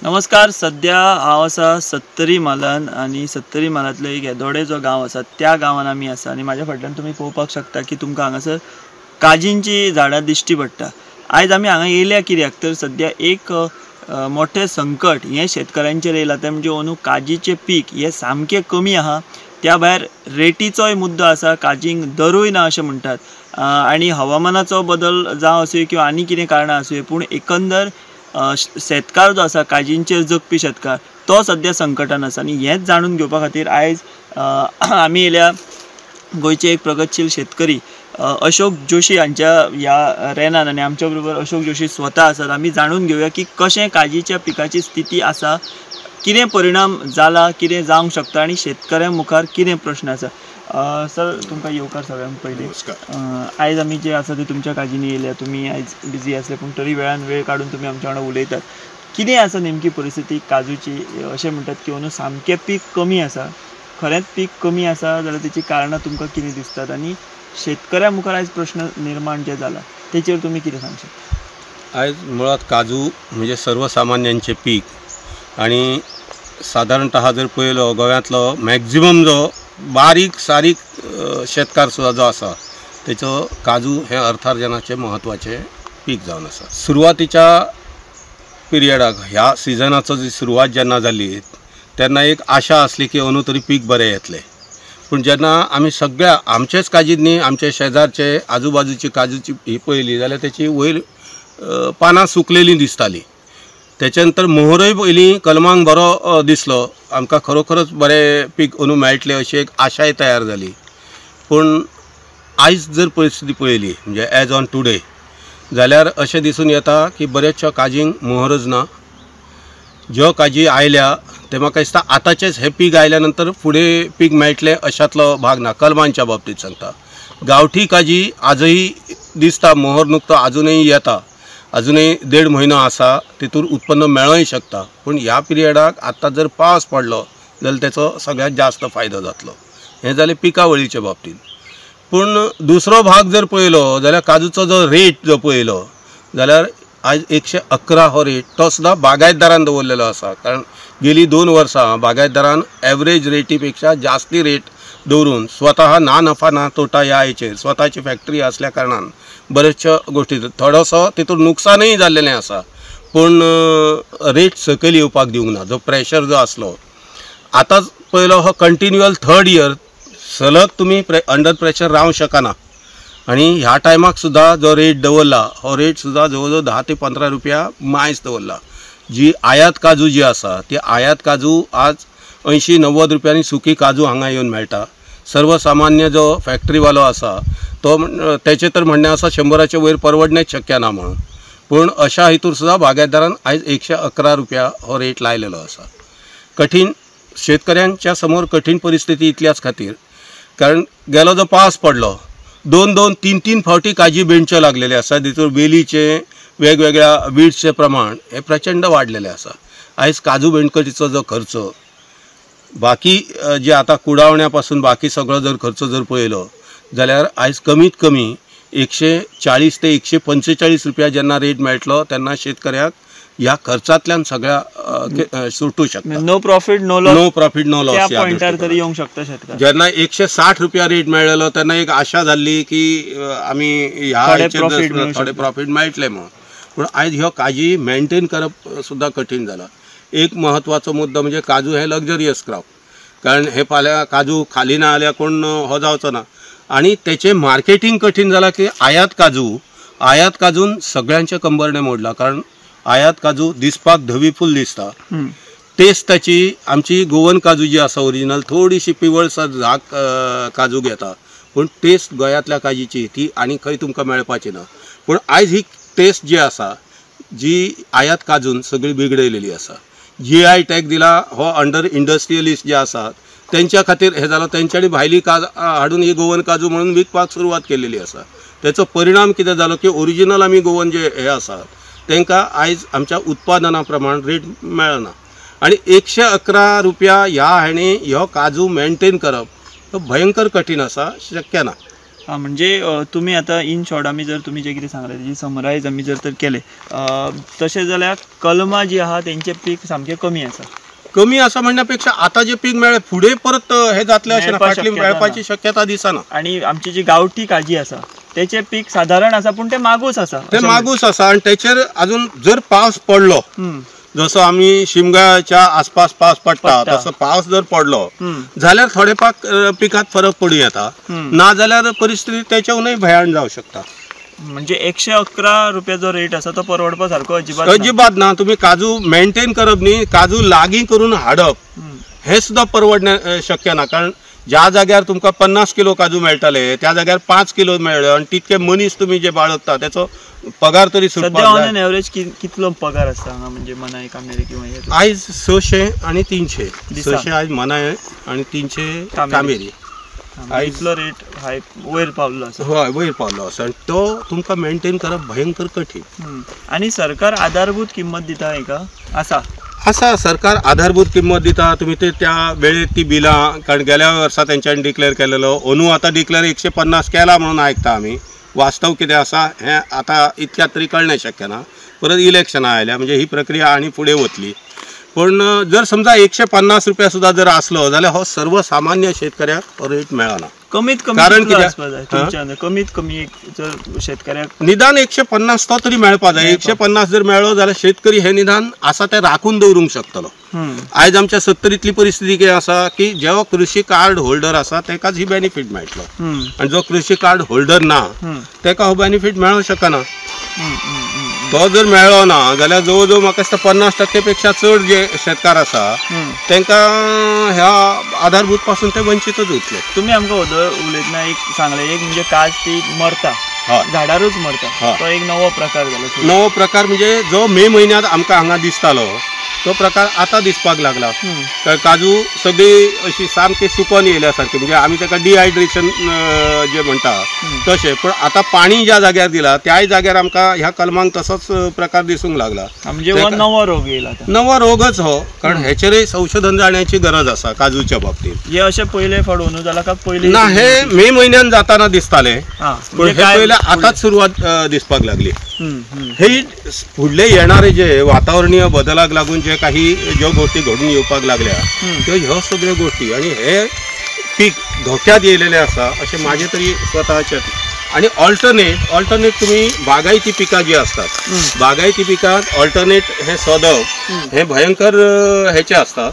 नमस्कार. सध्या हांव आसा सत्तरी मालान आणि सत्तरी मालांतलो एक येदोडे जो गांव आसा त्या गांवान आमी आसा आणि माझ्या फाटल्यान तुमी पळोवपाक शकता की तुमकां हांगासर काजींची झाडां दिश्टी पडटा. आयज आमी हांगा येयल्या कित्याक तर सध्या एक मोठे संकट हे शेतकऱ्यांचेर येयला ते म्हणजे अंदू काजीचे पीक हे सामके कमी आहा. त्या भायर रेटीचोय मुद्दो आसा, काजींक दरूय ना अशें म्हणटात आणि हवामानाचो बदल जावं आसूं किंवा आनी कितें कारणां आसूं पूण एकंदर शेतकार जो आसा काजींचेर जगपी शेतकार तो सध्या संकटान आसा. आणि हेच जाणून घेवपा खातीर आयज आमी येयल्या गोंयचे एक प्रगतशील शेतकरी अशोक जोशी हांच्या ह्या रेनान आनी आमच्या बरोबर अशोक जोशी स्वता आसात. आमी जाणून घेवया की कशें काजीच्या पिकाची स्थिती आसा, कितें परिणाम जाला, कितें जावंक शकता आणि शेतकऱ्यां मुखार कितें प्रश्न आसा. सर तुमकां येवकार सगळ्यांक पयलीं. आयज आमी जे आसा ते तुमच्या काजींनी येयल्या. तुमी आयज बिजी आसले पूण तरी वेळ काडून तुमी आमच्या वांगडा उलयतात. कितें आसा नेमकी परिस्थिती काजूची? अशें म्हणटात की अंदू सामकें पीक कमी आसा. खरेंच पीक कमी आसा जाल्यार तेची कारणां तुमकां कितें दिसतात आनी शेतकऱ्यां मुखार आयज प्रश्न निर्माण जे जाला तेचेर तुमी कितें सांगशात? आयज मुळात काजू म्हणजे सर्वसामान्यांचे पीक आणि साधारणतः जर पळयलो गोव्यांतलो मॅक्झिमम जो बारीक सारीक शेतकार सुद्धा जो आसा तेचो काजू हे अर्थार्जनाचे महत्वाचे पीक जावन आसा. सुरवातीच्या पिरियडाक ह्या सिजनाचो जी सुरवात जेन्ना जाली तेन्ना एक आशा आसली की अंदू तरी पीक बरें येतलें. पूण जेन्ना आमी सगळ्या आमचेच काजींनी आमचे शेजारचे आजूबाजूची काजूची ही पळयली जाल्यार तेची वयर पानां सुकलेलीं दिसतालीं. त्याच्या नंतर मोहरय पयलीं कलमांक बरो दिसलो. आमकां खरोखरच बरें पीक अंदू मेळटलें अशी एक आशाय तयार जाली. पूण आयज जर परिस्थिती पळयली म्हणजे एज ऑन टुडे जाल्यार अशें दिसून येता की बरेचशा काजींक मोहरच ना. ज्यो काजी आयल्या ते म्हाका दिसता आतांचेच हे पीक आयल्या नंतर फुडें पीक मेळटलें अशातलो भाग ना. कलमांच्या बाबतींत सांगता गांवठी काजी आजही दिसता मोहर नुकतो अजूनही येता. अजूनही 1.5 म्हयनो आसा, तितून उत्पन्न मेळोय शकता. पूण ह्या पिरियडाक आतां जर पावस पडलो जाल्यार तेचो सगळ्यात जास्त फायदो जातलो. हें जालें पिकावळीच्या बाबतींत. पूण दुसरो भाग जर पळयलो जाल्यार काजूचो जो रेट जो पळयलो जाल्यार आयज 111 हो रेट तो सुद्दां बागायतदारान दवरलेलो आसा. कारण गेलीं 2 वर्सां बागायतदारान एवरेज रेटी पेक्षा जास्ती रेट दवरून स्वतः ना नफा ना तोटा ह्या हेचेर स्वताची फॅक्टरी असल्या कारणान बरेचशा गोष्टी थोडोसो तितून नुकसानय जाल्लेलें आसा. पूण रेट सकयल येवपाक दिवंक ना. जो प्रेशर जो आसलो आतांच पयलो हो कंटिन्युअल 3rd इयर सलग तुमी अंडर प्रेशर रावंक शकना. आणि ह्या टायमाक सुद्धा जो रेट दवरला हो रेट सुद्धा जवळ 10 ते 15 रुपया मायस दवरला. जी आयात काजू जी आसा ती आयात काजू आज 80-90 रुपयांनी सुकी काजू हांगा येवन मेळटा. सर्वसामान्य जो फॅक्टरीवालो आसा तो त्याचे तर म्हणणें आसा 100च्या वयर परवडणेच शक्य ना म्हणून. पूण अशा हेतूर सुद्धा बागायतदारान आयज 111 रुपया हो रेट लायलेलो आसा. कठीण शेतकऱ्यांच्या समोर कठीण परिस्थिती इतल्याच खातीर कारण गेलो जो पावस पडलो 2-2, 3-3 फावटी काजी बेंडच्यो लागलेले आसा. तितून वेलीचे वेगवेगळ्या वीड्सचे प्रमाण हे प्रचंड वाडलेले आसा. आयज काजू बेंडकटीचो जो खर्च बाकी जे आता कुडावण्यापासून बाकी सगळो जर खर्च जर पळयलो जाल्यार आयज कमीत कमी 140 ते 145 रुपया जेन्ना रेट मेळटलो तेन्ना शेतकऱ्याक ह्या खर्चांतल्यान सगळ्या सुटू शकता. नो प्रॉफिट नो लॉस त्या पॉइंटार तरी येवंक शकता शेतकार. जेन्ना 160 रुपया रेट मेळ्ळेलो तेन्ना एक आशा जाल्ली की आमी ह्या थोडे प्रॉफिट मेळटले म्हणून. पूण आयज ह्यो काजी मेंटेन करप सुद्दां कठीण जाला. एक महत्वाचो मुद्दो म्हणजे काजू हे लक्झरियस क्रॉप. कारण हे फाल्यां काजू खाली ना जाल्यार कोण हो जावचो ना. आणि त्याचे मार्केटिंग कठीण जाला की आयात काजून सगळ्यांचे कंबरणे मोडला. कारण आयात काजू दिसपाक धवीफूल दिसता. टेस्ट ताची आमची गोवन काजू जी आसा ओरिजिनल थोडीशी पिवळसर झाक काजू घेता. पूण टेस्ट गोंयांतल्या काजीची ती आनी खंय तुमकां मेळपाची ना. पूण आयज ही टेस्ट जी आसा जी आयात काजून सगळी बिगडयलेली आसा. GI टॅग दिला हो अंडर इंडस्ट्रियलिस्ट जे आसात त्यांच्या खातीर हे जालो. तेंच्यांनी भायली हाडून ही गोवन काजू म्हणून विकपाक सुरवात केलेली आसा. त्याचो परिणाम कितें जालो की ओरिजिनल आमी गोवन जे हे आसात तांकां आयज आमच्या उत्पादना प्रमाण रेट मेळना. आणि 111 रुपया ह्या हाणे ह्यो काजू मेंटेन करप तो भयंकर कठीण आसा, शक्य ना. हा म्हणजे तुम्ही आता इन शॉर्ट आमी जर तुम्ही जे कितें सांगले तेजी समरायज आमी जर तर केले तशें जाल्यार कलमां जी आहा तेंचे पीक सामकें कमी आसा. कमी असं म्हणण्यापेक्षा आता जे पीक मेळ्ळे फुडें परत हे जातले अशें फाटली मेळपाची शक्यता दिसना. आणि आमची जी गांवठी काजी आसा तेचे पीक साधारण आसा पूण ते मागूस आसा. ते मागूस आसा आणि तेचेर अजून जर पावस पडलो जसं आम्ही शिमग्याच्या आसपास पावस पडटा तसं पावस जर पडलो जाल्यार थोडे पिकात फरक पडूं येता ना जाल्यार परिस्थिती त्याच्याहूनही भयान जाऊ शकता. म्हणजे 111 रुपया जो रेट आसा तो परवडपा सारको अजिबात ना. तुम्ही काजू मेंटेन करप न्ही काजू लागीं करून हाडप हे सुद्धा परवडणे शक्य ना. कारण ज्या जाग्यार तुमकां 50 किलो काजू मेळटले त्या जाग्यार 5 किलो मेळ्ळे आणि तितके मनीस तुम्ही जे बाळगता त्याचो पगार तरी सध्या ऑन एवरेज कितलो पगार आसता हांगा म्हणजे मनाय कामेरी किंवा आयज 600 आणि 300 600 आयज मनाय आणि 300 कामेरी. इतलो रेट हाय वयर पावल्लो आसा. हय वयर पावल्लो आसा आणि तो तुमकां मेंटेन करप भयंकर कठीण. आणि सरकार आधारभूत किंमत दिता हेका आसा सरकार आधारभूत किंमत दिता. तुम्ही ते त्या वेळेत ती बिलां कारण गेल्या वर्सा तेंच्यांनी डिक्लेअर केलेलो अंदू आता डिक्लेअर 150 केला म्हणून आयकता आमी. वास्तव कितें आसा हें आता इतक्यात तरी कळणें शक्य ना. परत इलेक्शनां आयल्या म्हणजे ही प्रक्रिया आनी फुडें वतली. पण जर समजा 150 रुपया सुद्धा जर असलो जाल्यार हो सर्वसामान्य शेतकऱ्याक रेट मेळना. कमीत कमी कारण कमीत कमी जर शेतकऱ्याक निदान 150 तो तरी मेळपा जाय. 150 जर मेळ्ळो जाल्यार शेतकरी हे निदान आसा ते राखून दवरूंक शकतलो. आयज आमच्या 70तली परिस्थिती कितें आसा की जो कृषी कार्ड होल्डर आसा तेकाच ही बेनिफीट मेळटलो आणि जो कृषी कार्ड होल्डर ना तेका हो बेनिफीट मेळूं शकना. तो जर मेळ्ळो ना जाल्यार जवळ जवळ म्हाका दिसता 50% पेक्षा चड जे शेतकार आसा तांकां ह्या आधारभूत पासून ते वंचितच उरतले. तुम्ही आमकां उलयतना एक सांगले एक म्हणजे काज ती मरता झाडारूच मरता तो एक नवो प्रकार जालो. नवो प्रकार म्हणजे जो मे म्हयन्यांत आमकां हांगा दिसतालो तो प्रकार आता दिसपाक लागला. काजू सगळी अशी सामकी सुकोन येयल्या सारकी म्हणजे आमी ताका डिहायड्रेशन जे म्हणटा तशें. पण आता पाणी ज्या जाग्यार दिला त्याय जाग्यार आमकां ह्या कलमांक तसोच प्रकार दिसूंक लागला. म्हणजे हो नवो रोग येयला. नवो रोगच हो कारण हेचेरय संशोधन जाण्याची गरज आसा काजूच्या बाबतींत. हे अशें पयले फावट अंदू जाला काय पयले ना हे मे म्हयन्यान जाताना दिसताले पण हे पयले आताच सुरवात दिसपाक लागली. हे फुडले येणारे जे वातावरणीय बदलाक लागून जे काही ज्यो गोष्टी घडून येवपाक लागल्या त्यो ह्यो सगळ्यो गोष्टी आणि हे पीक धोक्यात येयलेले आसा अशें माझे तरी स्वताचे. आणि ऑल्टरनेट तुम्ही बागायती पिकां जी असतात बागायती पिकांत ऑल्टरनेट हे सोदप हे भयंकर हेचे असतात.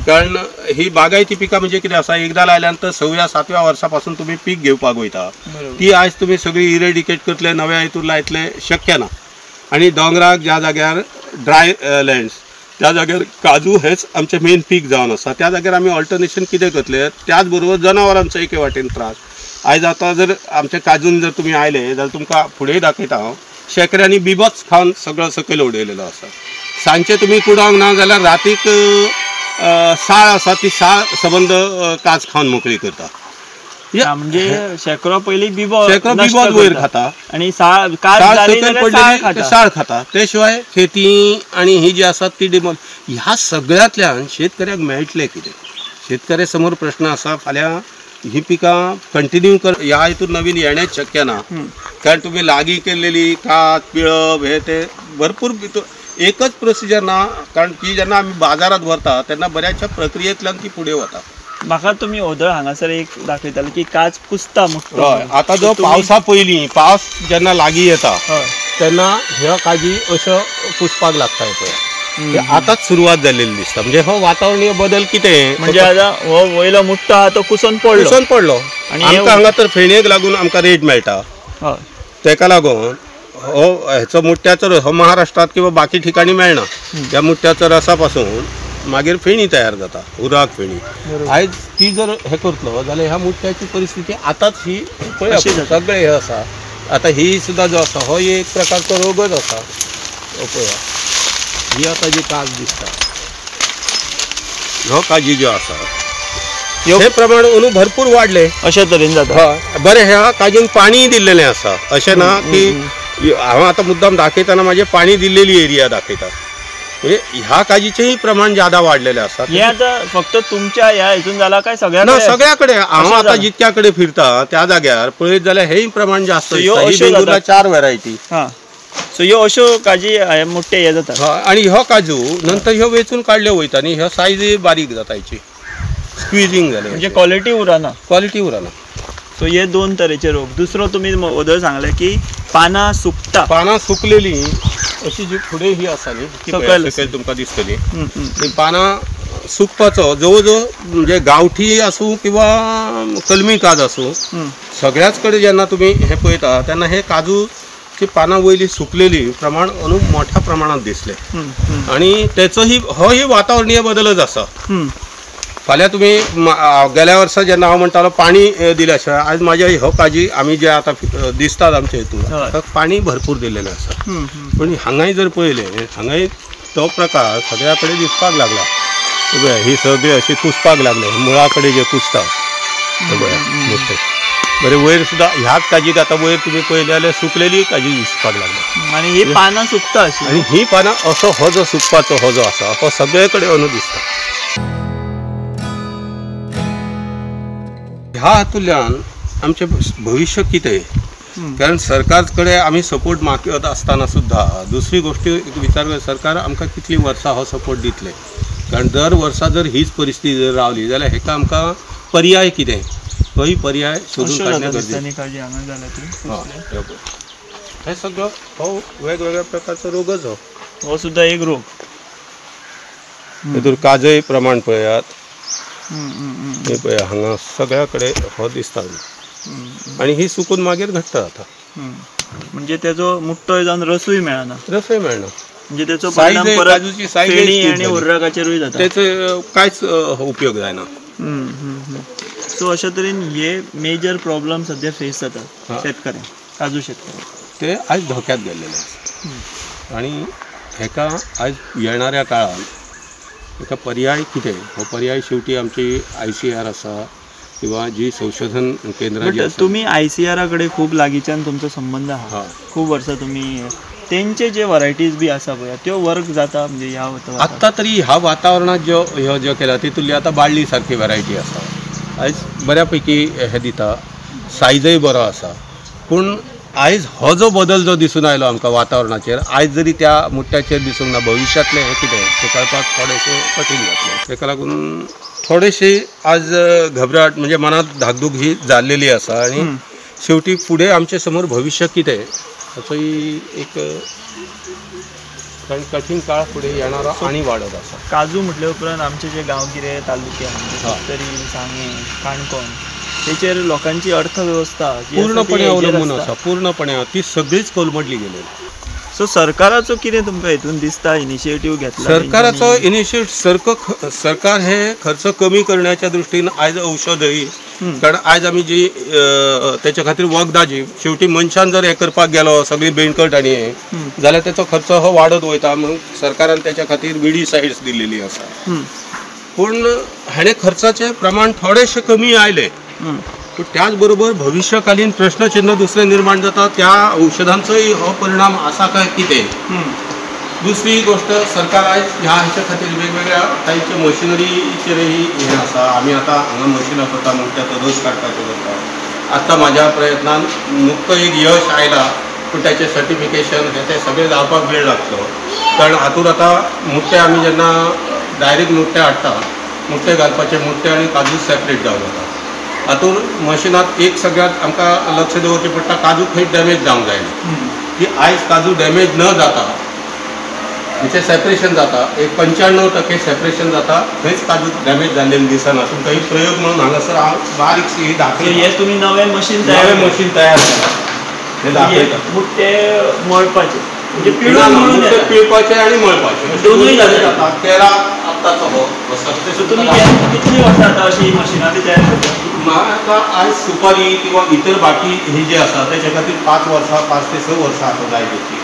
कारण ही बागायती पिकां म्हणजे कितें आसा एकदा लायल्यानंतर 6व्या-7व्या वर्सापासून तुम्ही पीक घेवपाक वयता ती आयज तुम्ही सगळी इरेडिकेट करतले नव्या हितून लायतले शक्य ना. आणि दोंगराक ज्या जाग्यार ड्राय लँड्स त्या जाग्यार काजू हेच आमचे मेन पीक जावन आसा त्या जाग्यार आमी ऑल्टरनेशन कितें करतले. त्याच बरोबर जनावरांचो एके वाटेन त्रास. आयज आतां जर आमच्या काजून जर तुम्ही आयले जाल्यार तुमकां फुडेंय दाखयता हांव शेकड्यांनी बिबच खावन सगळो सकयल उडयलेलो आसा. सांजचे तुम्ही कुडावंक ना जाल्यार रातीक साळ आसा ती साळ सबंद काज खावन मोकळी करता. म्हणजे शेकरो पयली बिबो वयर खाता आणि साळ खाता. ते शिवाय खेती आणि ही जी आसा ती डिमोल ह्या सगळ्यांतल्यान शेतकऱ्याक मेळटले कितें. शेतकऱ्या समोर प्रश्न आसा फाल्यां ही पिकां कंटिन्यू कर ह्या हितून नवीन येणेच शक्य ना. कारण तुम्ही लागीं केल्लेली कात पिळप हे ते भरपूर एकच प्रोसिजर ना. कारण ती जेन्ना आमी बाजारात व्हरता तेन्ना बऱ्याचशा प्रक्रियेंतल्यान ती फुडें वता. म्हाका तुमी ओदळ हांगासर एक दाखयताले की काज कुसता मुक्त. आता जो पावसा पयलीं पावस जेन्ना लागीं येता तेन्ना ह्यो काजी अश्यो कुसपाक लागता. आताच सुरवात जाल्लेली दिसता. म्हणजे हो वातावरणीय बदल कितें म्हणजे आतां हो वयलो मुट्टो आहा तो कुसोन पडलो आणि आमकां हांगा तर फेणयेक लागून आमकां रेट मेळटा. तेका लागून हो हेचो मुट्ट्याचो हो महाराष्ट्रात किंवा बाकी ठिकाणी मेळना. ह्या मुट्ट्याचो रसा पासून मागीर फेणी तयार जाता उराक फेणी. आयज ती जर हे करतलो जाल्यार ह्या मुट्ट्याची परिस्थिती आताच ही सगळे हे आसा. आता ही सुद्धा जो आसा हो एक प्रकारचो रोगच आसा. पळया ही आता जी काज दिसता ह्यो काजी ज्यो आसा हे प्रमाण अंदू भरपूर वाडले अशा तरेन जाता. बरें ह्या काजींक पाणी दिल्लेलें आसा अशें ना की हांव आतां मुद्दाम दाखयतना म्हाजे पाणी दिल्लेली एरिया दाखयता. ह्या काजीचेही प्रमाण ज्यादा वाढलेले असतात. हे आता फक्त तुमच्या ह्या हितून जाला काय सगळ्याकडे? सगळ्याकडे. हांव आता जितक्याकडे फिरता त्या जाग्यार पळयत जाल्यार हेय प्रमाण जास्त. 4 व्हरायटी. सो ह्यो अश्यो काजी मोठे हे जातात. आणि ह्यो काजू नंतर ह्यो वेचून काडल्यो वयता आनी ह्यो सायज बारीक जाता हेची. स्क्विजिंग जालें म्हणजे क्वॉलिटी उरना. सो हे 2 तरेचे रोग. दुसरो तुम्ही ओदर सांगले की पानां सुकता. पानां सुकलेली अशी जी फुडें ही आसा न्ही सकयल तुमकां दिसतली ती पानां सुकपाचो जवळ जवळ म्हणजे गांवठी आसूं किंवा कलमी काज आसूं सगळ्याच कडेन जेन्ना तुमी हे पळयता तेन्ना हे काजूची पानां वयली सुकलेली प्रमाण मोठ्या प्रमाणात दिसले. आणि तेचोही होही वातावरणीय बदलच आसा. फाल्यां तुमी गेल्या वर्सा जेन्ना हांव म्हणटालो पाणी दिल्या शिवाय आज म्हाज्या ह्यो काजी आमी जे आतां दिसतात आमच्या हितून पाणी भरपूर दिल्लेलें आसा. पण हांगाय जर पळयलें हांगाय तो प्रकार सगळ्या कडेन दिसपाक लागला. ही सगळी अशी कुसपाक लागले मुळा कडेन जे कुसता मोठे बरें. वयर सुद्दां ह्याच काजीक आतां वयर तुमी पळयलें जाल्यार सुकलेली काजी दिसपाक लागली. आनी ही पानां सुकता अशी. आनी ही पानां असो हो जो सुकपाचो हो जो आसा हो सगळे कडेन अनु दिसता. ह्या हातूंतल्यान आमचें भविश्य कितें? कारण सरकार कडेन आमी सपोर्ट मागत आसतना सुद्दां दुसरी गोष्ट विचार सरकार आमकां कितलीं वर्सां हो सपोर्ट दितले. कारण दर वर्सा जर हीच परिस्थिती जर रावली जाल्यार हेका आमकां पर्याय कितें तोही पर्याय सोदून काडणे गरजेचें. हे सगळो हो वेगवेगळ्या प्रकारचो रोगच हो सुद्धा एक रोग. हितूर काजय प्रमाण पळयात. हे पळया हांगा सगळ्या कडेन हो दिसता. आणि ही सुकून मागीर घट्ट जाता. म्हणजे तेजो मुट्टोय जावन रसूय मेळना. म्हणजे तेचो काजूची सायज आणि उर्राकाचेरूय जाता. तेचो कांयच उपयोग जायना. सो अशा तरेन हे मेजर प्रॉब्लेम सध्या फेस जातात शेतकऱ्यांक, काजू शेतकऱ्यांक. ते आयज धोक्यात गेल्लेले आसा. आणि हेका आयज येणाऱ्या काळान हेका पर्याय कितें? हो पर्याय शेवटी आमची ICAR आसा किंवा जी संशोधन केंद्रां जी आसा. तुम्ही ICAR कडेन खूब लागींच्यान तुमचो संबंध आहा. खूब वर्सां तुमी तेंचे जे वरायटीज बी आसा पळय त्यो वर्क जाता. म्हणजे ह्या आत्ता तरी ह्या वातावरणात ज्यो केला तितूंतली आतां बाळ्ळी सारकी वरायटी आसा. आयज बऱ्यापैकी हे दिता. सायजय बरो आसा. पूण आयज हो जो बदल जो दिसून आयलो आमकां वातावरणाचेर आयज जरी त्या मुट्ट्याचेर दिसूंक ना भविश्यांतलें हें कितें तें कळपाक थोडेशें कठीण जातलें. तेका लागून थोडेशी आज घबराट म्हणजे मनात धाकधूक ही जाल्लेली आसा. आणि शेवटी फुडें आमचे समोर भविश्य कितें हाचोय एक कठीण काळ फुडें येणारो आनी वाडत आसा. काजू म्हटले उपरांत आमचे जे गांवगिरे तालुके तरी सांगे काणकोण तेचेर लोकांची अर्थवेवस्था पूर्णपणे अवलंबून आसा. पूर्णपणे ती सगळीच कोलमडली गेली. सो सरकाराचो कितें तुमकां हितून दिसता इनिशिएटीव घेतला? सरकाराचो इनिशिएटीव सरकार हे खर्च कमी करण्याच्या दृश्टीन आयज औषधय कारण आयज आमी जी तेच्या खातीर वखदां जी शेवटी मनशान जर हे करपाक गेलो सगळी बेणकट आनी हे जाल्यार तेचो खर्च हो वाडत वयता. म्हणून सरकारान तेच्या खातीर विडीसायड्स दिल्लेली आसा. पूण हाणें खर्चाचें प्रमाण थोडेशें कमी आयलें. पूण त्याच बरोबर भविश्यकालीन प्रश्नचिन्ह दुसरें निर्माण जाता. त्या औषधांचोय हो परिणाम आसा काय कितें? दुसरी गोष्ट सरकार आयज ह्या हेच्या खातीर वेगवेगळ्या टायपच्या मशिनरीचेरय हें आसा. आमी आतां हांगा मशिनां करता म्हणून त्याचो रोस काडपाचो करता. आतां म्हाज्या प्रयत्नान नुकतो एक यश आयला. पूण त्याचें सर्टिफिकेशन हे सगळें जावपाक वेळ लागतलो. कारण हातूंत आतां मुट्टे आमी जेन्ना डायरेक्ट मुट्टे हाडटा मुट्टे घालपाचे मुट्टे आनी काजू सेपरेट जावं जाता. हातूंत मशिनांत एक सगळ्यात आमकां लक्ष दवरचें पडटा काजू खंय डॅमेज जावंक जायना. की आयज काजू डॅमेज न जाता हेचें सेपरेशन जाता. एक 95% सेपरेशन जाता. थंयच काजू डॅमेज जाल्लेले दिसना. तुमकां एक प्रयोग म्हणून हांगासर हांव बारीकशी ही दाखयता. हे तुमी नवें मशीन तयार केलां. हे दाखयता. मुट्टे मळपाचे म्हणजे पिळपाचे आनी मळपाचे दोनूय जाता. तेरा आत्ताचो हो तुमी कितलीं वर्सां आतां अशी मशिनां बी तयार करता? म्हाका आयज सुपारी किंवा इतर बाकी ही जी आसा तेच्या खातीर 5 वर्सां 5 ते 6 वर्सां आतां जाय तेची.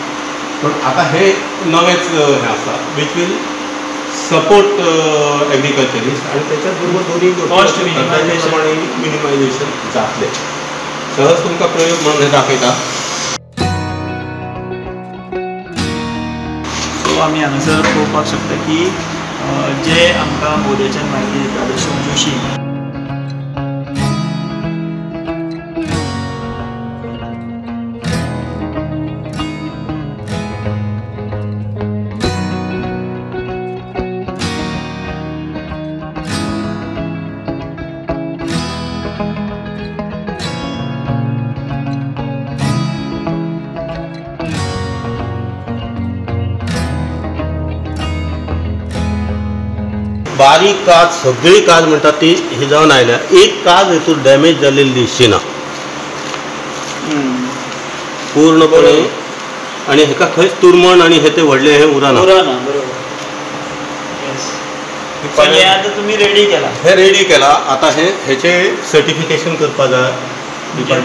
पण आतां हे नवेंच हें आसा वीच वील सपोर्ट एग्रीकल्चरिस्ट आनी तेच्या बरोबर दोनूय कॉस्ट मिनिमायझेशन जातलें. सहज तुमकां प्रयोग म्हणून हे दाखयता. आमी हांगासर पळोवपाक शकता की जे आमकां मोदयाच्यान म्हायती दिता जशे जोशी बारीक काज सगळी काज म्हणटात ती हे जावन आयल्या एक काज हेतून डॅमेज जाल्लेली दिसची ना पूर्णपणे आणि हेका खंयच तुरमण आणि हे ते व्हडले हे उरना तुम्ही रेडी केला हे रेडी केला आता हेचे सर्टिफिकेशन करपा जाय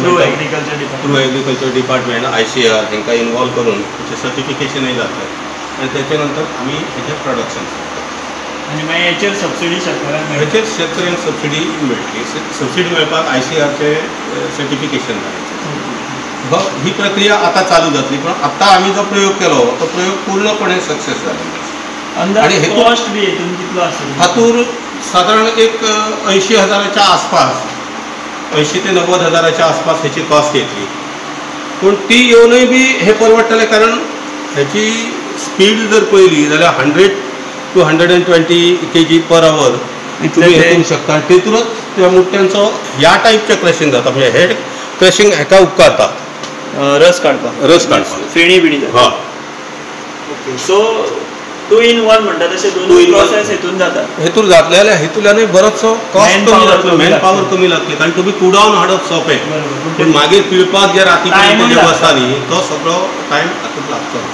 थ्रू एग्रीकल्चर डिपार्टमेंट ICR हांकां इन्वॉल्व करून हेचे सर्टिफिकेशनय जातलें आणि त्याच्या नंतर आमी हेचे प्रोडक्शन आणि मागीर हेचेर सबसिडी हेचेर शेतकऱ्यांक सबसिडी मेळटली सबसिडी मेळपाक ICRचे सर्टिफिकेशन जाय ही प्रक्रिया आता चालू जातली पण आता आमी जो प्रयोग केलो तो प्रयोग पूर्णपणे सक्सेस जालो आणि कॉस्ट बी हेतून कितलो आसता हातूर साधारण एक 80,000च्या आसपास 80 ते 90,000च्या आसपास हेची कॉस्ट येतली पूण ती येवनय बी हे परवडटलें कारण हेची स्पीड जर पळयली जाल्यार 100 to 120 kg per hour तुम्ही हेतूंक शकता आणि तेतूनच त्या मुट्ट्यांचो ह्या टायपचें क्रशिंग जाता म्हणजे हे क्रशिंग हेका उपकारता रस काडपाक फेणी बिणी हय ओके सो 2 in 1 म्हणटा तशें दोन प्रोसेस हेतून जाता हेतून जातले जाल्यार हेतूल्यानूय बरोचसो कॉस्ट कमी जातलो मॅन पावर कमी लागतली कारण तुम्ही कुडावन हाडप सोंपें पूण मागीर पिळपाक जे राती पर्यंत जे बसता न्ही तो सगळो टायम हातूंत लागतो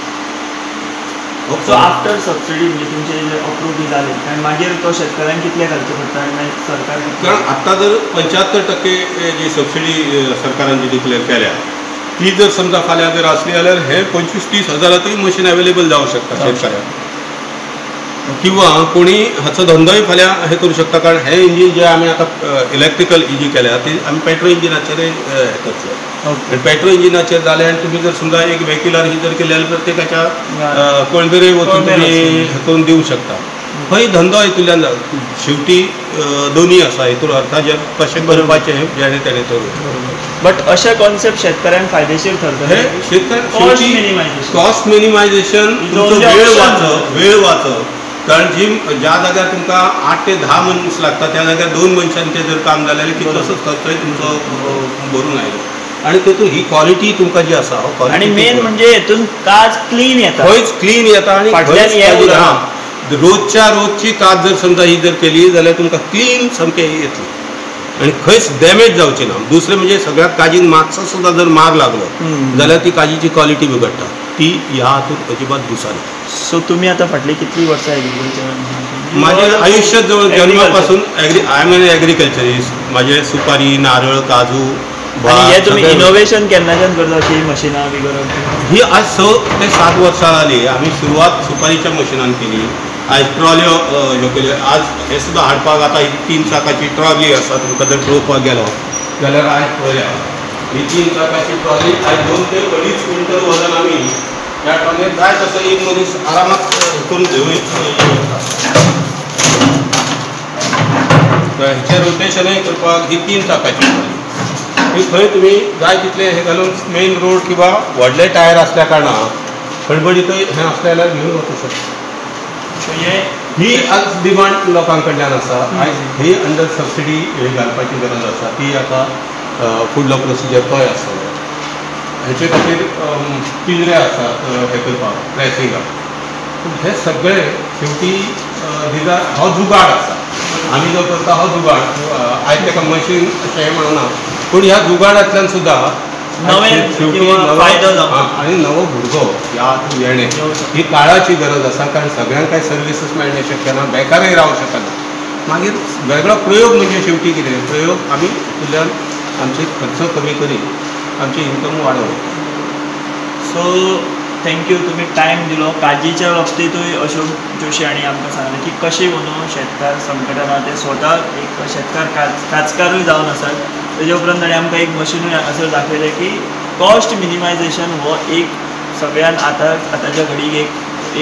सो आफ्टर सबसिडी म्हणजे तुमचे जे अप्रूव्ह बी जाले आणि मागीर तो शेतकऱ्यांक कितले खर्च पडटा आनी मागीर सरकार कारण आत्ता जर 75% जी सबसिडी सरकारान जी डिक्लेअर केल्या ती जर समजा फाल्यां जर असली जाल्यार हे 25-30 हजारातूय मशीन अवेलेबल जावंक शकता शेतकऱ्यांक किंवा कोणी हाचो धंदोय फाल्यां हे करूं शकता कारण हे इंजीन जे आमी आतां इलेक्ट्रिकल इंजीन केल्या ती आमी पेट्रोल इंजिनाचेर हे करतले आणि पेट्रोल इंजिनाचेर जाले आनी तुमी जर समजा एक व्हेक्युलर ही जर केले जाल्यार प्रत्येकाच्या कळबेरे वचून तुमी हे करून दिवंक शकता खंय धंदो हितूंतल्यान शेवटी दोनी आसा हितून अर्थाचें कशें करपाचें जेणे तेणे करून बट अशे कॉन्सेप्ट शेतकऱ्यांक फायदेशीर ठरतले शेतकऱ्यांक कॉस्ट मिनिमायझेशन वेळ वाचप कारण ज्या जाग्यार तुमकां 8 ते 10 मनीस लागता त्या जाग्यार 2 मनशांचें जर काम जालें जाल्यार कितलोसोच खर्चय तुमचो भरून आयलो आणि तेतून ही क्वालिटी तुमकां जी आसा आणि मेन म्हणजे हेतून काज क्लीन येता खंयच क्लीन येता आणि रोजच्या रोजची काज जर समजा ही जर केली जाल्यार तुमकां क्लीन सामकें येतली आणि खंयच डॅमेज जावची ना दुसरें म्हणजे सगळ्यात काजीक मातसो सुद्दां जर मार लागलो जाल्यार ती काजीची क्वालिटी बिगडटा ती ह्या हातूंत अजिबात दिसना सो तुम्ही आता फाटली कितली वर्सां एग्रीकल्चर माझे आयुष्य जवळ जन्मापासून आय एम एन एग्रीकल्चरिस्ट माझे सुपारी नारळ काजू हे तुम्ही इनोव्हेशन केन्नाच्यान करता अशी मशिनां बी करप ही आज 6 ते 7 वर्सां जाली आमी सुरवात सुपारीच्या मशिनान केली आज ट्रॉल्यो ह्यो केल्यो आज हे सुद्दां हाडपाक आतां ही 3 चाकाची ट्रॉली आसा तुमकां जर पळोवपाक गेलो जाल्यार आयज पळया ही 3 चाकाची ट्रॉली आज 2 ते 2.5 क्विंटल वजन आमी ह्या ट्रॉलीर जाय तसो एक मनीस आरामात करून घेवन हेचें रोटेशनय करपाक ही 3 चाकाची ट्रॉली ही खंय तुमी जाय तितले हे घालून मेन रोड किंवा व्हडले टायर असल्या कारणान खडबडीतय हें असलें जाल्यार घेवन वचूं शकता ही आज डिमांड लोकां कडल्यान आसा आयज ही अंडर सबसिडी हे घालपाची गरज आसा ती आतां फुडलो प्रोसिजर तोय आसतलो हेचे खातीर पिंजरे आसात हे करपाक प्रेसिंगाक हे सगळे शेवटी हो जुगाड आसा आमी जो करता हो जुगाड आयज ताका मशीन अशें हें म्हणना पूण ह्या जुगाडांतल्यान सुद्दां आणि नवो भुरगो ह्या येणे ही काळाची गरज आसा कारण सगळ्यांक कांय सर्विसीस मेळणे शक्य ना बेकारय रावंक शकना मागीर वेगळो प्रयोग म्हणजे शेवटी कितें प्रयोग आमी हितूंतल्यान आमचे खर्च कमी करीत आमची इन्कम वाडोवप सो थँक्यू तुम्ही टायम दिलो काजीच्या बाबतींतूय अशोक जोशी हांणी आमकां सांगलें की कशें म्हणून शेतकार संकटान ते स्वता एक शेतकार काजकारूय जावन आसात तेजे उपरांत ताणें आमकां एक मशिनूय हांगासर दाखयलें की कॉस्ट मिनिमायझेशन हो एक सगळ्यान आतांच्या घडीक एक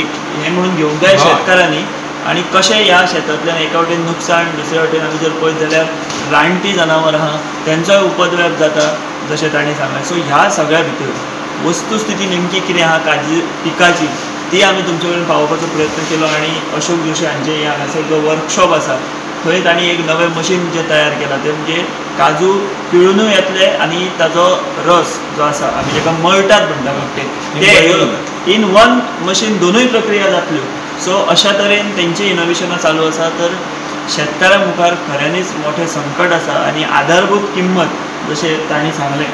एक हे म्हणून घेवंक जाय शेतकारांनी. आणि कशें ह्या शेतांतल्यान एका वटेन नुकसाण, दुसरे वटेन आमी जर पळयत जाल्यार रानटी जनावर आहा तेंचोय उपद्रव जाता जशें तांणी सांगलें. सो ह्या सगळ्या भितर वस्तुस्थिती नेमकी कितें आहा काजी पिकाची ती आमी तुमचे कडेन पावोवपाचो प्रयत्न केलो. आनी अशोक जोशी हांचे हांगासर जो वर्कशॉप आसा थंय तांणी एक नवें मशीन जें तयार केलां तें म्हणजे काजू पिळूनूय येतले आनी ताजो रस जो आसा आमी जेका मळटात म्हणटा ते इन वन मशीन दोनूय प्रक्रिया जातल्यो. सो अशा तरेन तेंची इनोव्हेशनां चालू आसा. तर शेतकारां मुखार खऱ्यांनीच मोठें संकट आसा आनी आधारभूत किंमत जशें तांणी सांगलें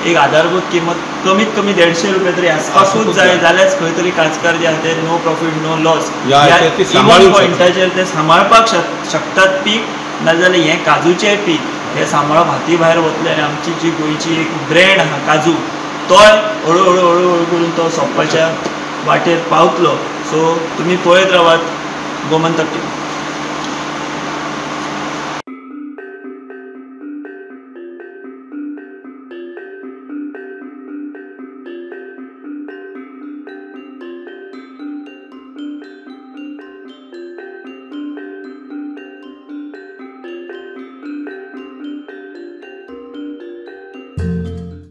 एक आधारभूत किंमत कमीत कमी 150 रुपया तरी आसपासूच जाय जाल्यारच खंय तरी काजकार जे आहा ते नो प्रॉफीट नो लॉस ह्या पॉयंटाचेर ते सांबाळपाक शकतात पीक. नाजाल्यार हें काजूचें पीक हें सांबाळप हाती भायर वतलें आनी आमची जी गोंयची एक ब्रँड आहा काजू तोय हळू हळू हळू हळू करून तो सोंपपाच्या वाटेर पावतलो. सो तुमी पळयत रावात गोमंतक टीव्ही.